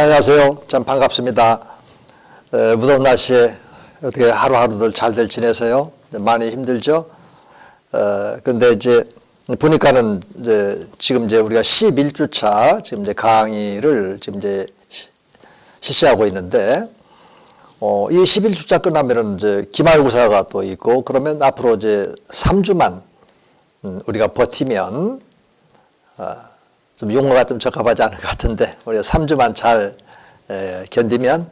안녕하세요. 참 반갑습니다. 무더운 날씨에 어떻게 하루하루들 잘들 지내세요? 많이 힘들죠? 근데 이제 보니까는 이제 지금 이제 우리가 11주차 지금 이제 강의를 지금 이제 실시하고 있는데, 이 11주차 끝나면은 이제 기말고사가 또 있고, 그러면 앞으로 이제 3주만 우리가 버티면, 좀 용어가 좀 적합하지 않을 것 같은데, 우리가 3주만 잘 견디면,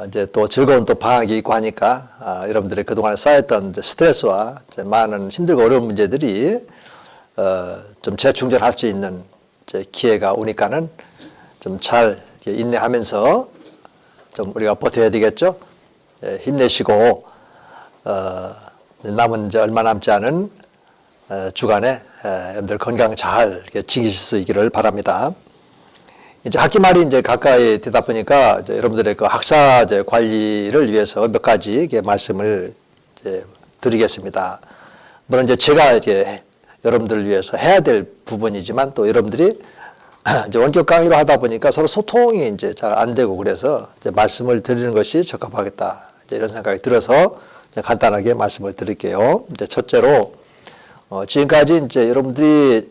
이제 또 즐거운 또 방학이 있고 하니까, 여러분들이 그동안에 쌓였던 스트레스와 이제 많은 힘들고 어려운 문제들이, 좀 재충전할 수 있는 이제 기회가 오니까는 좀 잘 인내하면서 좀 우리가 버텨야 되겠죠? 힘내시고, 남은 이제 얼마 남지 않은 주간에 여러분들 건강 잘 지키실 수 있기를 바랍니다. 이제 학기 말이 이제 가까이 되다 보니까 이제 여러분들의 그 학사 이제 관리를 위해서 몇 가지 말씀을 이제 드리겠습니다. 물론 이제 제가 이제 여러분들을 위해서 해야 될 부분이지만 또 여러분들이 이제 원격 강의로 하다 보니까 서로 소통이 이제 잘 안 되고 그래서 이제 말씀을 드리는 것이 적합하겠다. 이제 이런 생각이 들어서 간단하게 말씀을 드릴게요. 이제 첫째로 지금까지 이제 여러분들이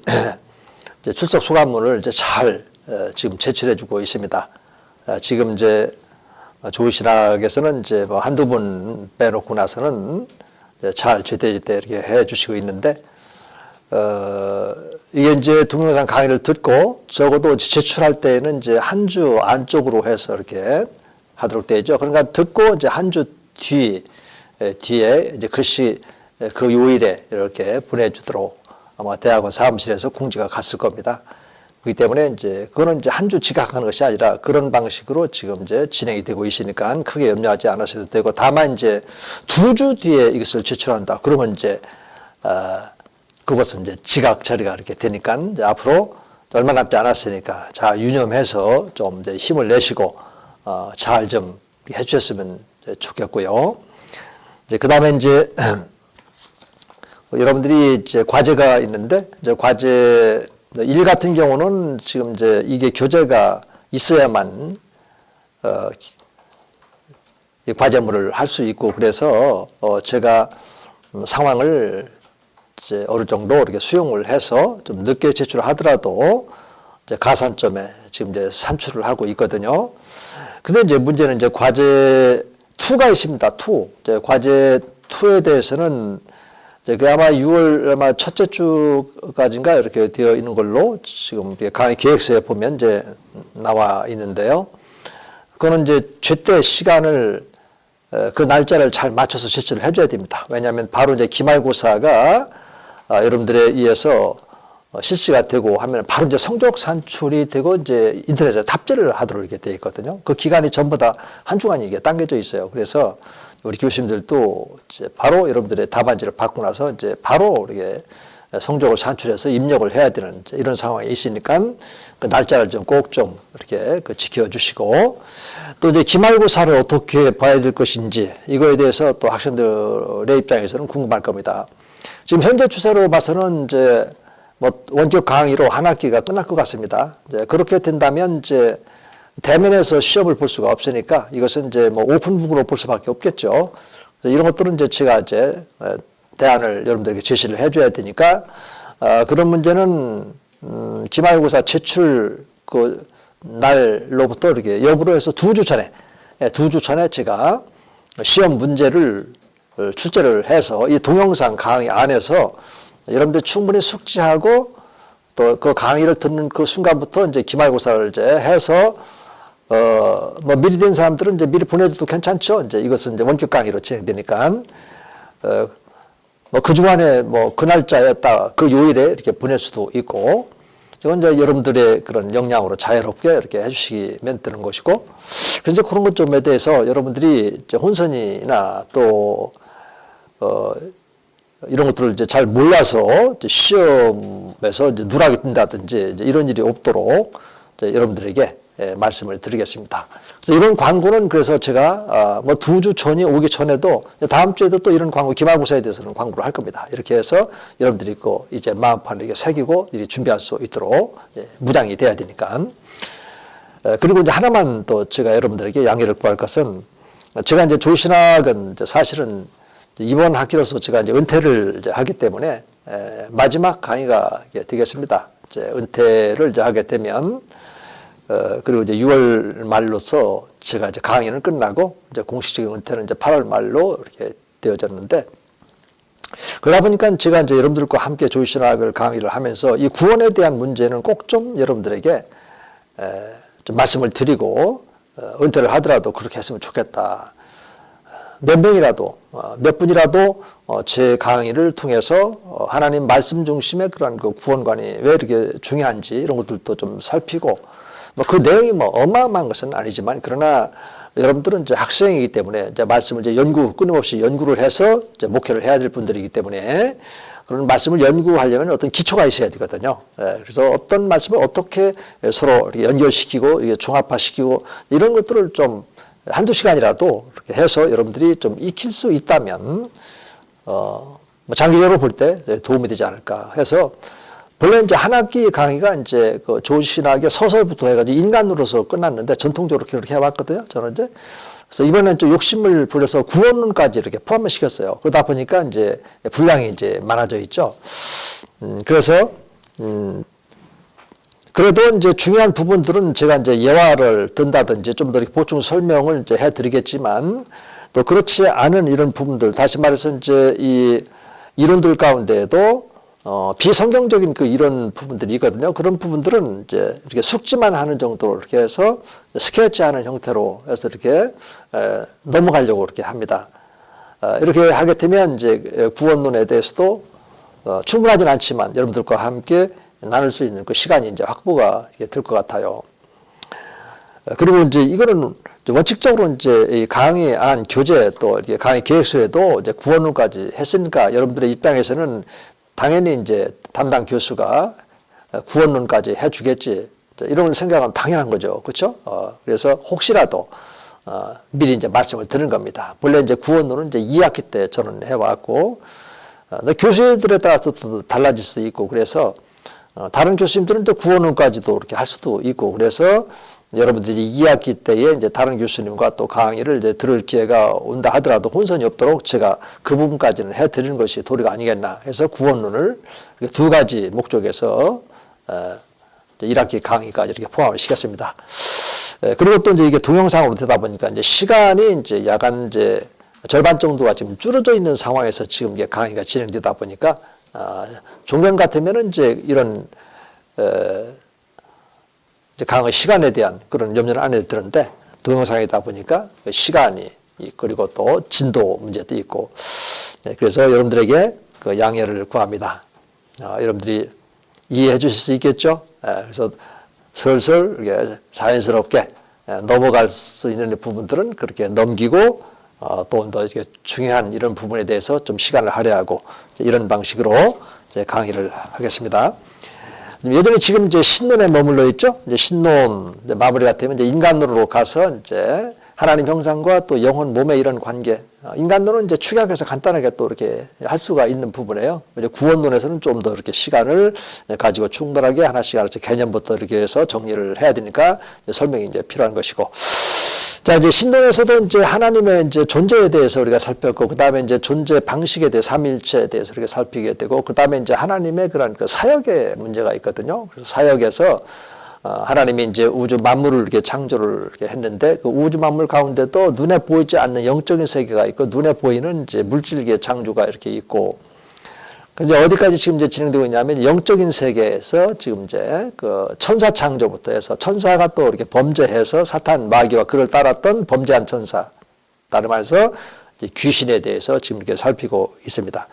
이제 출석 소감문을 이제 잘 지금 제출해주고 있습니다. 지금 이제 조의신학에서는 이제 뭐 한두 분 빼놓고 나서는 잘 제때제때 이렇게 해주시고 있는데, 이게 이제 동영상 강의를 듣고 적어도 제출할 때는 이제 한 주 안쪽으로 해서 이렇게 하도록 되죠. 그러니까 듣고 이제 한 주 뒤에 이제 글씨 그 요일에 이렇게 보내주도록 아마 대학원 사무실에서 공지가 갔을 겁니다. 그렇기 때문에 이제 그거는 이제 한 주 지각하는 것이 아니라 그런 방식으로 지금 이제 진행이 되고 있으니까 크게 염려하지 않으셔도 되고, 다만 이제 2주 뒤에 이것을 제출한다. 그러면 이제 그것은 이제 지각 처리가 이렇게 되니까 이제 앞으로 얼마 남지 않았으니까 잘 유념해서 좀 이제 힘을 내시고 잘 좀 해주셨으면 좋겠고요. 이제 그 다음에 이제 여러분들이 이제 과제가 있는데, 이제 과제 일 같은 경우는 지금 이제 이게 교재가 있어야만 이 과제물을 할 수 있고, 그래서 제가 상황을 이제 어느 정도 이렇게 수용을 해서 좀 늦게 제출하더라도 이제 가산점에 지금 이제 산출을 하고 있거든요. 근데 이제 문제는 이제 과제 2가 있습니다. 2. 이제 과제 2에 대해서는 이제 그 아마 6월 아마 첫째 주까지인가 이렇게 되어 있는 걸로 지금 강의 계획서에 보면 이제 나와 있는데요. 그거는 이제 제때 시간을 그 날짜를 잘 맞춰서 제출을 해줘야 됩니다. 왜냐하면 바로 이제 기말고사가 여러분들에 의해서 실시가 되고 하면 바로 이제 성적 산출이 되고 이제 인터넷에 탑재를 하도록 이렇게 되어 있거든요. 그 기간이 전부 다 한 주간이 이게 당겨져 있어요. 그래서 우리 교수님들도 이제 바로 여러분들의 답안지를 받고 나서 이제 바로 이렇게 성적을 산출해서 입력을 해야 되는 이런 상황이 있으니까 그 날짜를 좀 꼭 좀 이렇게 지켜주시고, 또 이제 기말고사를 어떻게 봐야 될 것인지 이거에 대해서 또 학생들의 입장에서는 궁금할 겁니다. 지금 현재 추세로 봐서는 이제 뭐 원격 강의로 한 학기가 끝날 것 같습니다. 이제 그렇게 된다면 이제 대면에서 시험을 볼 수가 없으니까 이것은 이제 뭐 오픈북으로 볼 수밖에 없겠죠. 이런 것들은 이제 제가 이제 대안을 여러분들에게 제시를 해줘야 되니까, 그런 문제는 기말고사 제출 그 날로부터 이렇게 역으로 해서 2주 전에 제가 시험 문제를 출제를 해서 이 동영상 강의 안에서 여러분들 충분히 숙지하고 또 그 강의를 듣는 그 순간부터 이제 기말고사를 이제 해서 뭐 미리 된 사람들은 이제 미리 보내줘도 괜찮죠. 이제 이것은 이제 원격 강의로 진행되니까 뭐 그 주간에 뭐 그 날짜였다 그 요일에 이렇게 보낼 수도 있고, 이건 이제 여러분들의 그런 역량으로 자유롭게 이렇게 해주시면 되는 것이고, 그래서 그런 것 좀에 대해서 여러분들이 이제 혼선이나 또 이런 것들을 이제 잘 몰라서 이제 시험에서 이제 누락이 뜬다든지 이제 이런 일이 없도록 이제 여러분들에게 말씀을 드리겠습니다. 그래서 이런 광고는 그래서 제가 뭐 2주 전이 오기 전에도 다음 주에도 또 이런 광고, 기말고사에 대해서는 광고를 할 겁니다. 이렇게 해서 여러분들이 그 이제 마음판을 이렇게 새기고 이렇게 준비할 수 있도록 무장이 돼야 되니까. 그리고 이제 하나만 또 제가 여러분들에게 양해를 구할 것은 제가 이제 조신학은 이제 사실은 이번 학기로서 제가 이제 은퇴를 이제 하기 때문에 마지막 강의가 되겠습니다. 이제 은퇴를 이제 하게 되면 그리고 이제 6월 말로서 제가 이제 강의는 끝나고 이제 공식적인 은퇴는 이제 8월 말로 이렇게 되어졌는데 그러다 보니까 제가 이제 여러분들과 함께 조신학을 강의를 하면서 이 구원에 대한 문제는 꼭 좀 여러분들에게 좀 말씀을 드리고 은퇴를 하더라도 그렇게 했으면 좋겠다. 몇 명이라도 몇 분이라도 제 강의를 통해서 하나님 말씀 중심의 그런 그 구원관이 왜 이렇게 중요한지 이런 것들도 좀 살피고 뭐 그 내용이 뭐 어마어마한 것은 아니지만 그러나 여러분들은 이제 학생이기 때문에 이제 말씀을 이제 끊임없이 연구를 해서 이제 목회를 해야 될 분들이기 때문에 그런 말씀을 연구하려면 어떤 기초가 있어야 되거든요. 그래서 어떤 말씀을 어떻게 서로 이렇게 연결시키고 이게 종합화시키고 이런 것들을 좀 한두 시간이라도 이렇게 해서 여러분들이 좀 익힐 수 있다면 뭐 장기적으로 볼 때 도움이 되지 않을까 해서 본래 이제 한 학기 강의가 이제 그 조신학의 서설부터 해가지고 인간으로서 끝났는데 전통적으로 그렇게 해왔거든요. 저는 이제 그래서 이번엔 좀 욕심을 부려서 구원론까지 이렇게 포함을 시켰어요. 그러다 보니까 이제 분량이 이제 많아져 있죠. 그래서 그래도 이제 중요한 부분들은 제가 이제 예화를 든다든지 좀 더 보충 설명을 이제 해드리겠지만 또 그렇지 않은 이런 부분들 다시 말해서 이제 이 이론들 가운데에도 비성경적인 그 이런 부분들이 있거든요. 그런 부분들은 이제 이렇게 숙지만 하는 정도로 이렇게 해서 스케치하는 형태로 해서 이렇게 넘어가려고 이렇게 합니다. 이렇게 하게 되면 이제 구원론에 대해서도 충분하진 않지만 여러분들과 함께 나눌 수 있는 그 시간이 이제 확보가 될 것 같아요. 그리고 이제 이거는 원칙적으로 이제 이 강의 안 교재 또 이렇게 강의 계획서에도 이제 구원론까지 했으니까 여러분들의 입장에서는 당연히 이제 담당 교수가 구원론까지 해주겠지 이런 생각은 당연한 거죠, 그렇죠? 그래서 혹시라도 미리 이제 말씀을 드는 겁니다. 본래 이제 구원론은 이제 2학기 때 저는 해왔고 교수들에 따라서 또 달라질 수도 있고 그래서 다른 교수님들은 또 구원론까지도 이렇게 할 수도 있고 그래서 여러분들이 2학기 때에 이제 다른 교수님과 또 강의를 이제 들을 기회가 온다 하더라도 혼선이 없도록 제가 그 부분까지는 해드리는 것이 도리가 아니겠나 해서 구원론을 두 가지 목적에서 1학기 강의까지 이렇게 포함을 시켰습니다. 그리고 또 이제 이게 동영상으로 되다 보니까 이제 시간이 이제 약간 이제 절반 정도가 지금 줄어져 있는 상황에서 지금 이게 강의가 진행되다 보니까 종전 같으면은 이제 이런 강의 시간에 대한 그런 염려는 안 해도 되는데 동영상이다 보니까 시간이 그리고 또 진도 문제도 있고 그래서 여러분들에게 그 양해를 구합니다. 여러분들이 이해해 주실 수 있겠죠? 그래서 슬슬 이렇게 자연스럽게 넘어갈 수 있는 부분들은 그렇게 넘기고 또 더 이렇게 중요한 이런 부분에 대해서 좀 시간을 할애하고 이런 방식으로 이제 강의를 하겠습니다. 예전에 지금 이제 신론에 머물러 있죠. 이제 신론 이제 마무리가 되면 이제 인간론으로 가서 이제 하나님 형상과 또 영혼 몸의 이런 관계. 인간론은 이제 축약해서 간단하게 또 이렇게 할 수가 있는 부분이에요. 이제 구원론에서는 좀 더 이렇게 시간을 가지고 충분하게 하나씩 하나씩 개념부터 이렇게 해서 정리를 해야 되니까 설명이 이제 필요한 것이고. 자, 이제 신론에서도 이제 하나님의 이제 존재에 대해서 우리가 살폈고, 그 다음에 이제 존재 방식에 대해 삼위일체에 대해서 이렇게 살피게 되고, 그 다음에 이제 하나님의 그런 그 사역의 문제가 있거든요. 그래서 사역에서 하나님이 이제 우주 만물을 이렇게 창조를 이렇게 했는데, 그 우주 만물 가운데도 눈에 보이지 않는 영적인 세계가 있고, 눈에 보이는 이제 물질계 창조가 이렇게 있고, 이제 어디까지 지금 이제 진행되고 있냐면 영적인 세계에서 지금 이제 그 천사 창조부터 해서 천사가 또 이렇게 범죄해서 사탄 마귀와 그를 따랐던 범죄한 천사, 다른 말해서 귀신에 대해서 지금 이렇게 살피고 있습니다.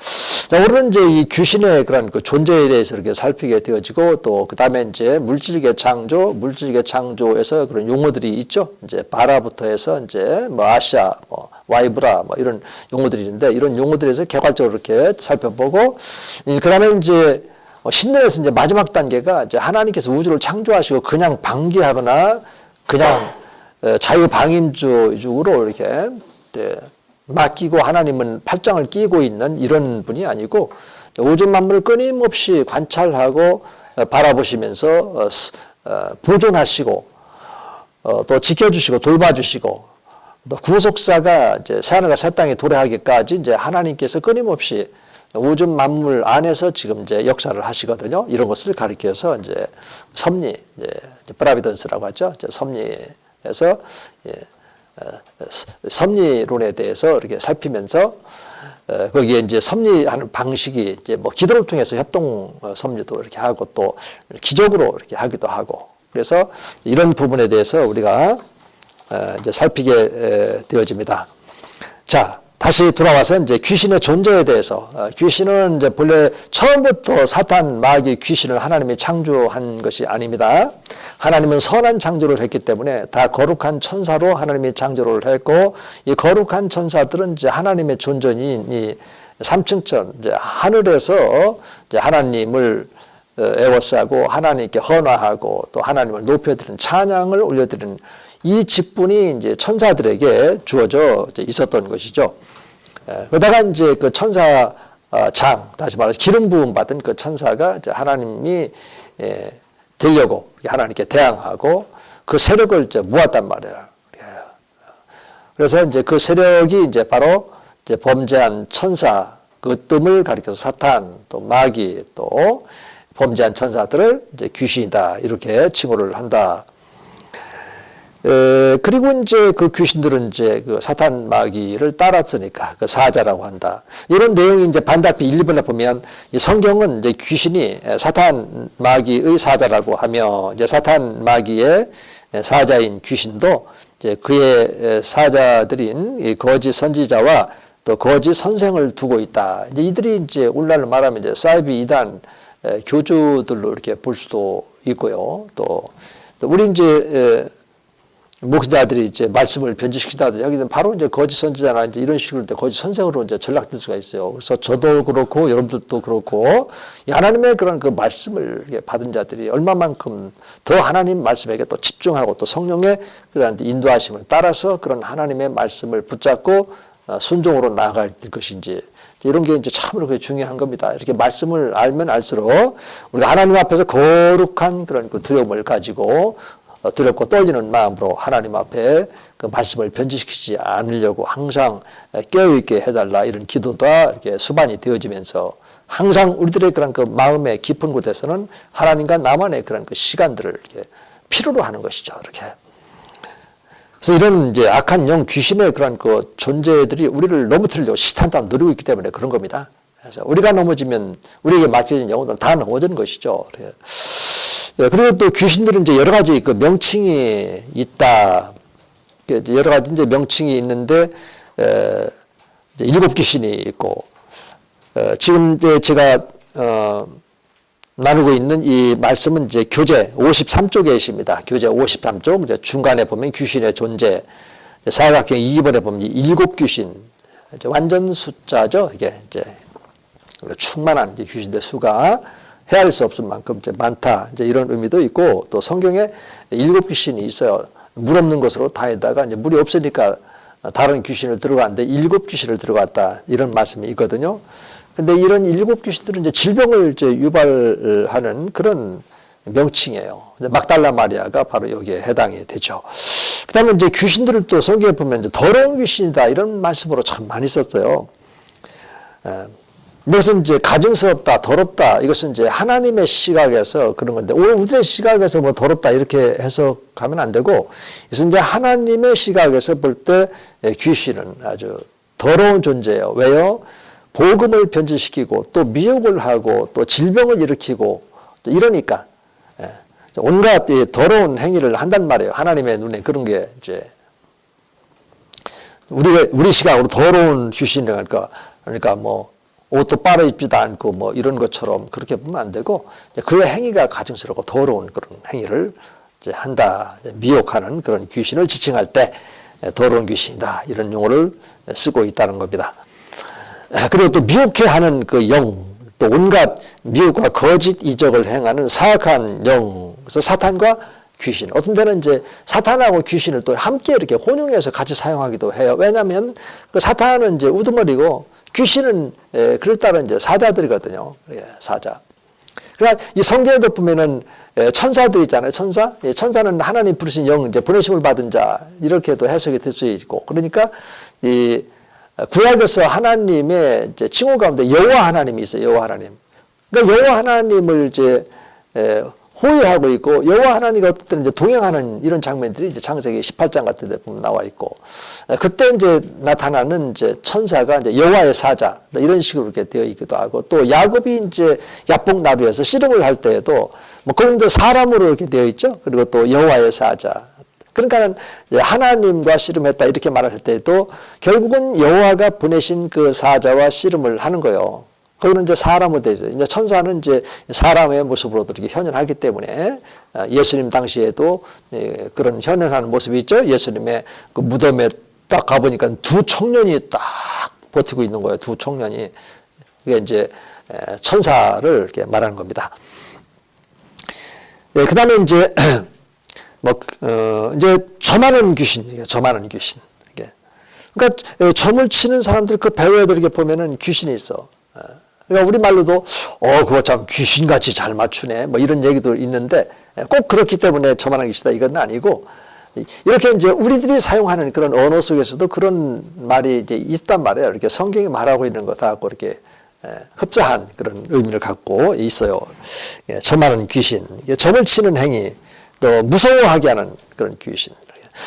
자, 오늘은 이제 이 귀신의 그런 그 존재에 대해서 이렇게 살피게 되어지고 또 그 다음에 이제 물질계 창조에서 그런 용어들이 있죠. 이제 바라부터 해서 이제 뭐 아시아, 뭐 와이브라, 뭐 이런 용어들이 있는데 이런 용어들에서 개괄적으로 이렇게 살펴보고 그 다음에 이제 신론에서 이제 마지막 단계가 이제 하나님께서 우주를 창조하시고 그냥 방기하거나 그냥 자유방임주의로 이렇게 맡기고 하나님은 팔짱을 끼고 있는 이런 분이 아니고 우주 만물을 끊임없이 관찰하고 바라보시면서 보존하시고 또 지켜주시고 돌봐주시고 또 구속사가 이제 새하늘과 새 땅에 도래하기까지 이제 하나님께서 끊임없이 우주 만물 안에서 지금 이제 역사를 하시거든요. 이런 것을 가리켜서 이제 섭리, 이제 프라비던스라고 하죠. 이제 섭리에서 섭리론에 대해서 이렇게 살피면서 거기에 이제 섭리하는 방식이 이제 뭐 기도를 통해서 협동 섭리도 이렇게 하고 또 기적으로 이렇게 하기도 하고 그래서 이런 부분에 대해서 우리가 이제 살피게 되어집니다. 자, 다시 돌아와서 이제 귀신의 존재에 대해서 귀신은 이제 본래 처음부터 사탄, 마귀, 귀신을 하나님이 창조한 것이 아닙니다. 하나님은 선한 창조를 했기 때문에 다 거룩한 천사로 하나님이 창조를 했고 이 거룩한 천사들은 이제 하나님의 존전인 이 삼층천 이제 하늘에서 이제 하나님을 애워싸고 하나님께 헌화하고 또 하나님을 높여드리는 찬양을 올려드리는 이 직분이 이제 천사들에게 주어져 있었던 것이죠. 그러다가 이제 그 천사 장, 다시 말해서 기름 부음 받은 그 천사가 이제 하나님이 되려고 하나님께 대항하고 그 세력을 이제 모았단 말이에요. 그래서 이제 그 세력이 이제 바로 이제 범죄한 천사, 그 뜸을 가리켜서 사탄, 또 마귀, 또 범죄한 천사들을 이제 귀신이다 이렇게 칭호를 한다. 그리고 이제 그 귀신들은 이제 그 사탄 마귀를 따랐으니까 그 사자라고 한다. 이런 내용이 이제 반달표 1, 2번에 보면 이 성경은 이제 귀신이 사탄 마귀의 사자라고 하며 이제 사탄 마귀의 사자인 귀신도 이제 그의 사자들인 이 거짓 선지자와 또 거짓 선생을 두고 있다. 이제 이들이 이제 오늘날 말하면 이제 사이비 이단 교주들로 이렇게 볼 수도 있고요. 또 우리 이제 목사들이 이제 말씀을 변질시키다 여기는 바로 이제 거짓 선지자나 이제 이런 식으로 거짓 선생으로 이제 전락될 수가 있어요. 그래서 저도 그렇고 여러분들도 그렇고 하나님의 그런 그 말씀을 받은 자들이 얼마만큼 더 하나님 말씀에게 또 집중하고 또 성령의 그런 인도하심을 따라서 그런 하나님의 말씀을 붙잡고 순종으로 나아갈 것인지 이런 게 이제 참으로 중요한 겁니다. 이렇게 말씀을 알면 알수록 우리가 하나님 앞에서 거룩한 그런 그 두려움을 가지고 두렵고 떨리는 마음으로 하나님 앞에 그 말씀을 변질시키지 않으려고 항상 깨어있게 해달라 이런 기도가 이렇게 수반이 되어지면서 항상 우리들의 그런 그 마음의 깊은 곳에서는 하나님과 나만의 그런 그 시간들을 이렇게 필요로 하는 것이죠. 이렇게. 그래서 이런 이제 악한 영 귀신의 그런 그 존재들이 우리를 넘어뜨리려고 시탄탄 누리고 있기 때문에 그런 겁니다. 그래서 우리가 넘어지면 우리에게 맡겨진 영혼들은 다 넘어지는 것이죠. 그리고 또 귀신들은 이제 여러 가지 그 명칭이 있다. 여러 가지 이제 명칭이 있는데, 이제 7 귀신이 있고, 지금 이제 제가, 나누고 있는 이 말씀은 이제 교재 53쪽에 있습니다. 교재 53쪽, 이제 중간에 보면 귀신의 존재, 사각형 2번에 보면 7 귀신, 이제 완전 숫자죠. 이게 이제 충만한 이제 귀신의 수가 헤아릴 수 없을 만큼 이제 많다. 이제 이런 의미도 있고 또 성경에 7 귀신이 있어요. 물 없는 곳으로 다니다가 이제 물이 없으니까 다른 귀신을 들어갔는데 7 귀신을 들어갔다. 이런 말씀이 있거든요. 근데 이런 7 귀신들은 이제 질병을 이제 유발하는 그런 명칭이에요. 막달라 마리아가 바로 여기에 해당이 되죠. 그 다음에 이제 귀신들을 또 성경에 보면 이제 더러운 귀신이다. 이런 말씀으로 참 많이 썼어요. 이것은 이제 가증스럽다, 더럽다. 이것은 이제 하나님의 시각에서 그런 건데, 오늘 우리의 시각에서 뭐 더럽다 이렇게 해석하면 안 되고, 이것은 이제 하나님의 시각에서 볼 때 귀신은 아주 더러운 존재예요. 왜요? 복음을 변질시키고 또 미혹을 하고 또 질병을 일으키고 또 이러니까 온갖 더러운 행위를 한단 말이에요. 하나님의 눈에 그런 게 이제 우리 시각으로 더러운 귀신이랄까 그러니까 뭐 옷도 빨아 입지도 않고 뭐 이런 것처럼 그렇게 보면 안 되고 그의 행위가 가증스럽고 더러운 그런 행위를 이제 한다. 미혹하는 그런 귀신을 지칭할 때 더러운 귀신이다. 이런 용어를 쓰고 있다는 겁니다. 그리고 또 미혹해 하는 그 영, 또 온갖 미혹과 거짓 이적을 행하는 사악한 영, 그래서 사탄과 귀신. 어떤 때는 이제 사탄하고 귀신을 또 함께 이렇게 혼용해서 같이 사용하기도 해요. 왜냐하면 그 사탄은 이제 우두머리고 귀신은 그럴 따른 이제 사자들이거든요. 사자. 그러니까 이 성경에도 보면은 천사들 있잖아요. 천사. 천사는 하나님 부르신 영, 이제 보내심을 받은 자, 이렇게도 해석이 될 수 있고. 그러니까 이 구약에서 하나님의 이제 칭호 가운데 여호와 하나님이 있어요. 여호와 하나님. 그러니까 여호와 하나님을 이제 호위하고 있고, 여호와 하나님과 어떨 때는 이제 동행하는 이런 장면들이 이제 창세기 18장 같은 데 보면 나와 있고, 그때 이제 나타나는 이제 천사가 이제 여호와의 사자, 이런 식으로 이렇게 되어 있기도 하고, 또 야곱이 이제 야복나루에서 씨름을 할 때에도 뭐 그런 데 사람으로 이렇게 되어 있죠. 그리고 또 여호와의 사자. 그러니까는 하나님과 씨름했다 이렇게 말할 때에도 결국은 여호와가 보내신 그 사자와 씨름을 하는 거예요. 거기는 이제 사람으로 되어 있어요. 이제 천사는 이제 사람의 모습으로도 이렇게 현현하기 때문에 예수님 당시에도 그런 현현하는 모습이 있죠. 예수님의 그 무덤에 딱 가보니까 두 청년이 딱 버티고 있는 거예요. 두 청년이. 이게 이제 천사를 이렇게 말하는 겁니다. 그 다음에 이제 이제 점하는 귀신이에요. 점하는 귀신. 그러니까 점을 치는 사람들 그 배우에도 이렇게 보면은 귀신이 있어. 그러니까 우리말로도 그거 참 귀신같이 잘 맞추네 뭐 이런 얘기도 있는데 꼭 그렇기 때문에 저만한 것이다 이건 아니고, 이렇게 이제 우리들이 사용하는 그런 언어 속에서도 그런 말이 이제 있단 말이에요. 이렇게 성경이 말하고 있는 것하고 이렇게 흡사한 그런 의미를 갖고 있어요. 점하는 귀신, 점을 치는 행위, 또 무서워하게 하는 그런 귀신.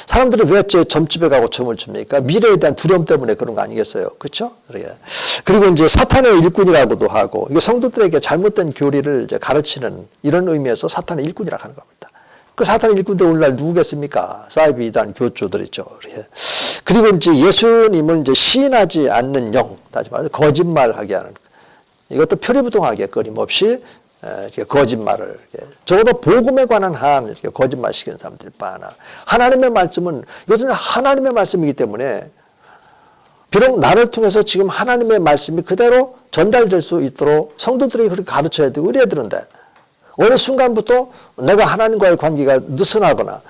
사람들은 왜 점집에 가고 점을 칩니까? 미래에 대한 두려움 때문에 그런 거 아니겠어요? 그렇죠? 그리고 이제 사탄의 일꾼이라고도 하고, 이게 성도들에게 잘못된 교리를 이제 가르치는 이런 의미에서 사탄의 일꾼이라고 하는 겁니다. 그 사탄의 일꾼들 오늘날 누구겠습니까? 사이비 이단 교주들이죠. 그리고 이제 예수님을 이제 시인하지 않는 영, 다시 말해서 거짓말하게 하는, 이것도 표리부동하게 끊임없이 이렇게 거짓말을, 적어도 복음에 관한 한 이렇게 거짓말 시키는 사람들이 많아. 하나님의 말씀은, 이것은 하나님의 말씀이기 때문에 비록 나를 통해서 지금 하나님의 말씀이 그대로 전달될 수 있도록 성도들이 그렇게 가르쳐야 되고 그래야 되는데, 어느 순간부터 내가 하나님과의 관계가 느슨하거나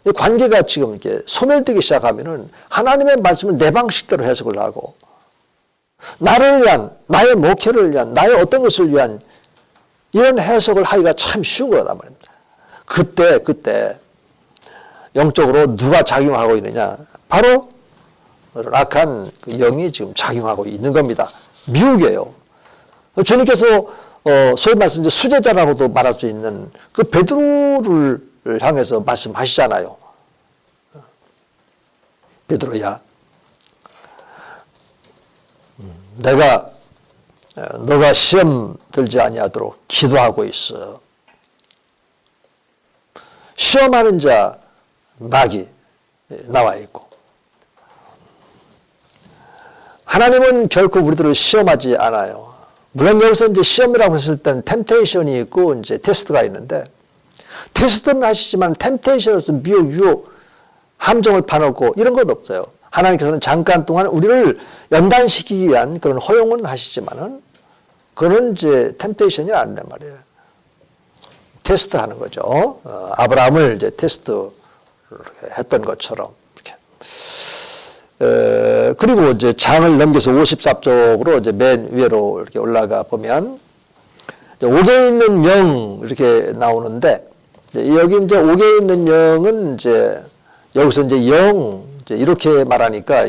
이 관계가 지금 이렇게 소멸되기 시작하면은 하나님의 말씀을 내 방식대로 해석을 하고, 나를 위한, 나의 목회를 위한, 나의 어떤 것을 위한 이런 해석을 하기가 참 쉬운 거란 말입니다. 그때 영적으로 누가 작용하고 있느냐? 바로 악한 그 영이 지금 작용하고 있는 겁니다. 미혹이에요. 주님께서 소위 말해서 이제 수제자라고도 말할 수 있는 그 베드로를 향해서 말씀하시잖아요. 베드로야, 너가 시험 들지 아니하도록 기도하고 있어. 시험하는 자 마귀 나와 있고, 하나님은 결코 우리들을 시험하지 않아요. 물론 여기서 이제 시험이라고 했을 때는 템테이션이 있고 이제 테스트가 있는데, 테스트는 하시지만 템테이션으로서 미혹, 유혹, 함정을 파놓고 이런 것 없어요. 하나님께서는 잠깐 동안 우리를 연단시키기 위한 그런 허용은 하시지만은 그거는 이제 템테이션이 아니란 말이에요. 테스트 하는 거죠. 아브라함을 이제 테스트 했던 것처럼. 이렇게. 그리고 이제 장을 넘겨서 54쪽으로 이제 맨 위로 이렇게 올라가 보면 옥에 있는 영 이렇게 나오는데, 여기 이제 옥에 있는 영은 이제 여기서 이제 영 이렇게 말하니까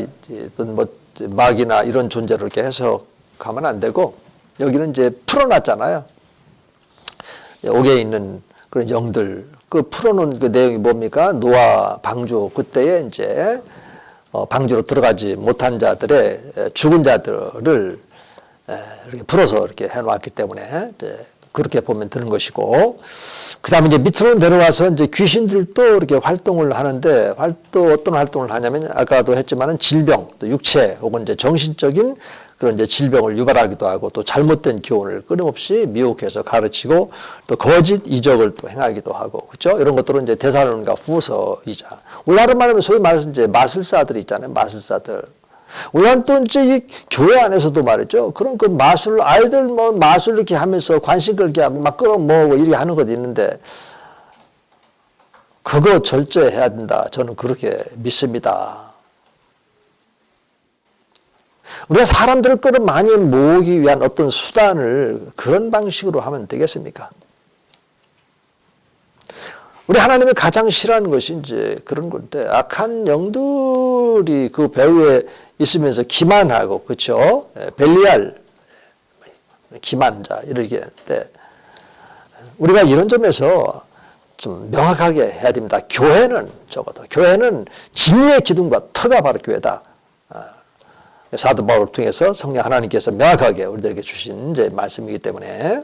어떤 뭐 마귀나 이런 존재를 이렇게 해석하면 안 되고, 여기는 이제 풀어놨잖아요. 옥에 있는 그런 영들, 그 풀어놓은 그 내용이 뭡니까? 노아 방주, 그때에 이제 방주로 들어가지 못한 자들의 죽은 자들을 이렇게 풀어서 이렇게 해놓았기 때문에 그렇게 보면 되는 것이고, 그 다음에 이제 밑으로 내려와서 이제 귀신들도 이렇게 활동을 하는데, 또 어떤 활동을 하냐면, 아까도 했지만은 질병, 또 육체 혹은 이제 정신적인 그런 이제 질병을 유발하기도 하고, 또 잘못된 교훈을 끊임없이 미혹해서 가르치고, 또 거짓 이적을 또 행하기도 하고, 그렇죠? 이런 것들은 이제 데살로니가 후서이자, 우리나라 말하면 소위 말해서 이제 마술사들이 있잖아요. 마술사들. 우리는 또 이제 이 교회 안에서도 말이죠. 그런 그 마술, 아이들 뭐 마술 이렇게 하면서 관심 끌게 하고 막 끌어모으고 이렇게 하는 것도 있는데, 그거 절제해야 된다. 저는 그렇게 믿습니다. 우리가 사람들을 끌어 많이 모으기 위한 어떤 수단을 그런 방식으로 하면 되겠습니까? 우리 하나님이 가장 싫어하는 것이 이제 그런 건데, 악한 영들이 그 배후에 있으면서 기만하고, 그렇죠? 벨리알, 기만자 이렇게 하는데, 우리가 이런 점에서 좀 명확하게 해야 됩니다. 교회는 적어도 교회는 진리의 기둥과 터가 바로 교회다. 사도 바울을 통해서 성령 하나님께서 명확하게 우리들에게 주신 이제 말씀이기 때문에.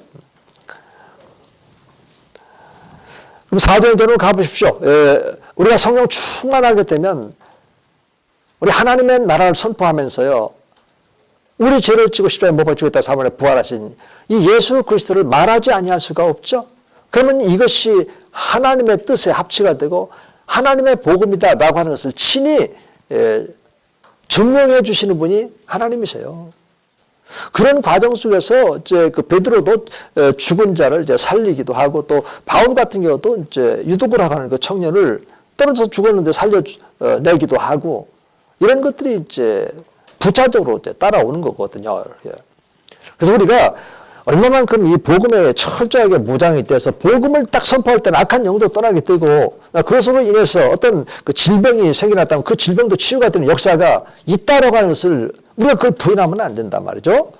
그럼 사도행전으로 가보십시오. 우리가 성령 충만하게 되면 우리 하나님의 나라를 선포하면서요, 우리 죄를 지고 십자가에 못 박히겠다 3월에 부활하신 이 예수 그리스도를 말하지 아니할 수가 없죠. 그러면 이것이 하나님의 뜻에 합치가 되고 하나님의 복음이다라고 하는 것을 친히 증명해 주시는 분이 하나님이세요. 그런 과정 속에서 이제 그 베드로도 죽은 자를 이제 살리기도 하고, 또 바울 같은 경우도 이제 유도고라고 하는 그 청년을 떨어져서 죽었는데 살려내기도 하고, 이런 것들이 이제 부차적으로 이제 따라오는 거거든요. 그래서 우리가 얼마만큼 이 복음에 철저하게 무장이 돼서 복음을 딱 선포할 때는 악한 영도 떠나게 되고, 그것으로 인해서 어떤 그 질병이 생겨났다면 그 질병도 치유가 되는 역사가 있다라고 하는 것을 우리가 그걸 부인하면 안 된단 말이죠.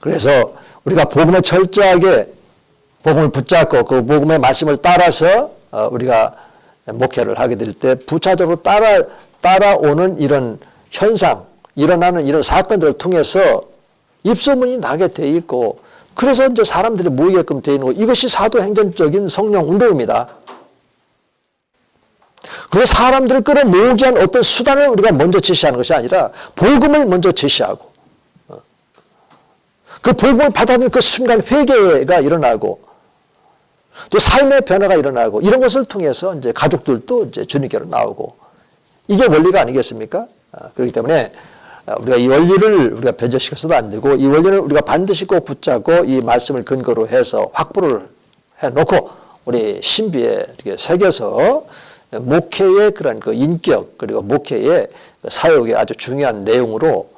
그래서 우리가 복음에 철저하게 복음을 붙잡고 그 복음의 말씀을 따라서 우리가 목회를 하게 될 때 부차적으로 따라오는 이런 현상, 일어나는 이런 사건들을 통해서 입소문이 나게 돼 있고, 그래서 이제 사람들이 모이게끔 돼 있는 거, 이것이 사도행전적인 성령 운동입니다. 그리고 사람들을 끌어모으기 위한 어떤 수단을 우리가 먼저 제시하는 것이 아니라 복음을 먼저 제시하고, 그 복음을 받아들이는 그 순간 회개가 일어나고, 또 삶의 변화가 일어나고, 이런 것을 통해서 이제 가족들도 이제 주님께로 나오고, 이게 원리가 아니겠습니까? 그렇기 때문에 우리가 이 원리를 우리가 변절시켜서도 안 되고, 이 원리를 우리가 반드시 꼭 붙잡고 이 말씀을 근거로 해서 확보를 해놓고 우리 신비에 이렇게 새겨서 목회의 그런 그 인격, 그리고 목회의 사역의 아주 중요한 내용으로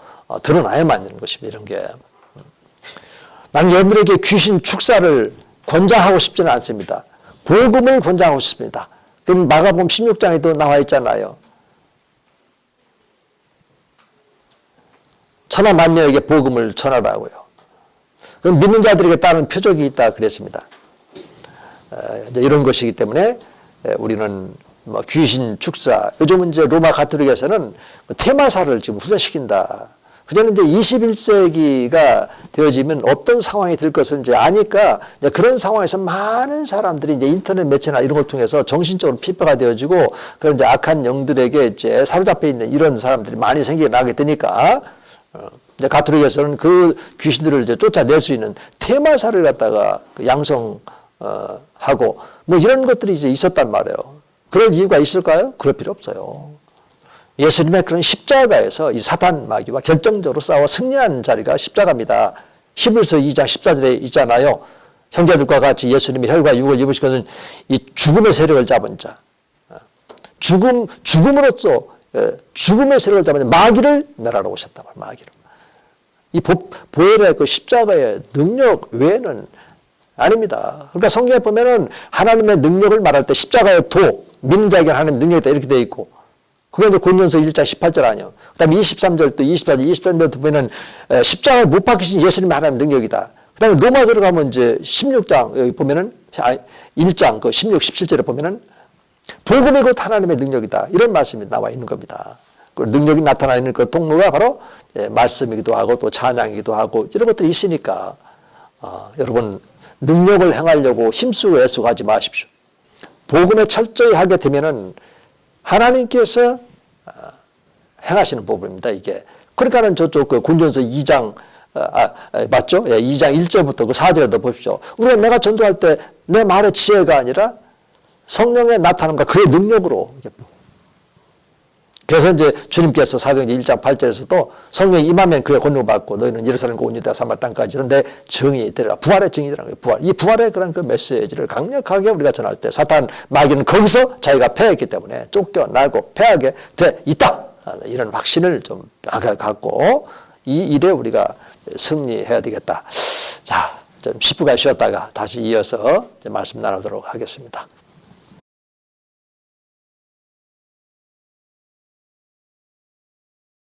드러나야만 하는 것입니다. 이런 게. 나는 여러분들에게 귀신 축사를 권장하고 싶지는 않습니다. 복음을 권장하고 싶습니다. 그럼 마가복음 16장에도 나와 있잖아요. 천하 만민에게 복음을 전하라고요. 그럼 믿는 자들에게 따른 표적이 있다 그랬습니다. 이런 것이기 때문에 우리는 뭐 귀신 축사, 요즘은 이제 로마 가톨릭에서는 테마사를 지금 훈련시킨다. 그전에 이제 21세기가 되어지면 어떤 상황이 될 것을 이제 아니까, 이제 그런 상황에서 많은 사람들이 이제 인터넷 매체나 이런 걸 통해서 정신적으로 피폐가 되어지고, 그런 이제 악한 영들에게 이제 사로잡혀 있는 이런 사람들이 많이 생겨나게 되니까, 이제 가톨릭에서는 그 귀신들을 이제 쫓아낼 수 있는 테마사를 갖다가 양성하고 뭐 이런 것들이 이제 있었단 말이에요. 그럴 이유가 있을까요? 그럴 필요 없어요. 예수님의 그런 십자가에서 이 사탄 마귀와 결정적으로 싸워 승리한 자리가 십자가입니다. 히브리서 2장 14절에 있잖아요. 형제들과 같이 예수님이 혈과 육을 입으신 것은 이 죽음의 세력을 잡은 자. 죽음으로써 죽음의 세력을 잡은 마귀를 멸하러 오셨단 말이에요. 마귀를. 이 보혈의 그 십자가의 능력 외에는 아닙니다. 그러니까 성경에 보면은 하나님의 능력을 말할 때 십자가의 도, 믿는 자에게 하나님의 능력이다 이렇게 되어 있고, 그게 이제 고린도서 1장 18절 아니에요. 그 다음에 23절 또 24절, 23절도 보면은 십자가에 못 박히신 예수님의 하나님의 능력이다. 그 다음에 로마서로 가면 이제 16장, 여기 보면은 1장 그 16, 17절에 보면은 복음이 곧 하나님의 능력이다. 이런 말씀이 나와 있는 겁니다. 그 능력이 나타나는 그 통로가 바로 말씀이기도 하고 또 찬양이기도 하고 이런 것들이 있으니까 여러분 능력을 행하려고 힘쓰고 애쓰고 지 마십시오. 복음에 철저히 하게 되면은 하나님께서 행하시는 부분입니다. 이게. 그러니까는 저쪽 그 군전서 2장 맞죠? 2장 1절부터 그 4절에도 보십시오. 우리가 내가 전도할 때 내 말의 지혜가 아니라 성령의 나타남과 그의 능력으로. 그래서 이제 주님께서 사도행전 1장 8절에서도 성령이 임하면 그의 권능을 받고 너희는 예루살렘과 온 유대와 사마리아 땅까지 이런데 증인이 되리라. 부활의 증인이라는 거예요. 부활. 이 부활의 그런 그 메시지를 강력하게 우리가 전할 때 사탄 마귀는 거기서 자기가 패했기 때문에 쫓겨나고 패하게 돼 있다. 이런 확신을 좀 갖고 이 일에 우리가 승리해야 되겠다. 자, 좀 10분간 쉬었다가 다시 이어서 말씀 나누도록 하겠습니다.